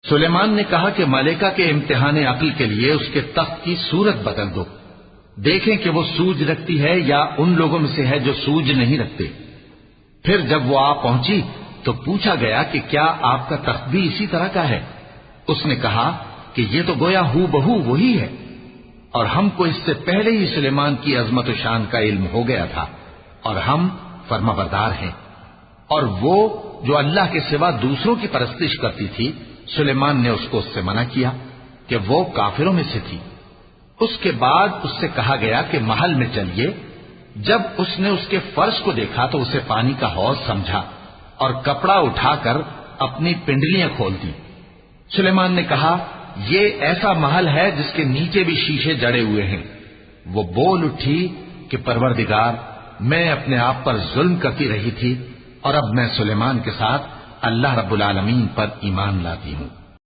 سلیمان نے کہا کہ ملکہ کے امتحان عقل کے لیے اس کے تخت کی صورت بدل دو، دیکھیں کہ وہ سوج رکھتی ہے یا ان لوگوں میں سے ہے جو سوج نہیں رکھتے۔ پھر جب وہ آ پہنچی تو پوچھا گیا کہ کیا آپ کا تخت بھی اسی طرح کا ہے؟ اس نے کہا کہ یہ تو گویا ہو بہو وہی ہے، اور ہم کو اس سے پہلے ہی سلیمان کی عظمت و شان کا علم ہو گیا تھا، اور ہم فرما بردار ہیں۔ اور وہ جو اللہ کے سوا دوسروں کی پرستش کرتی تھی، سلیمان نے اس کو اس سے منع کیا کہ وہ کافروں میں سے تھی۔ اس کے بعد اس سے کہا گیا کہ محل میں چلیے۔ جب اس نے اس کے فرش کو دیکھا تو اسے پانی کا حوض سمجھا اور کپڑا اٹھا کر اپنی پنڈلیاں کھول دی۔ سلیمان نے کہا یہ ایسا محل ہے جس کے نیچے بھی شیشے جڑے ہوئے ہیں۔ وہ بول اٹھی کہ پروردگار، میں اپنے آپ پر ظلم کرتی رہی تھی، اور اب میں سلیمان کے ساتھ اللہ رب العالمین پر ایمان لاتی ہوں۔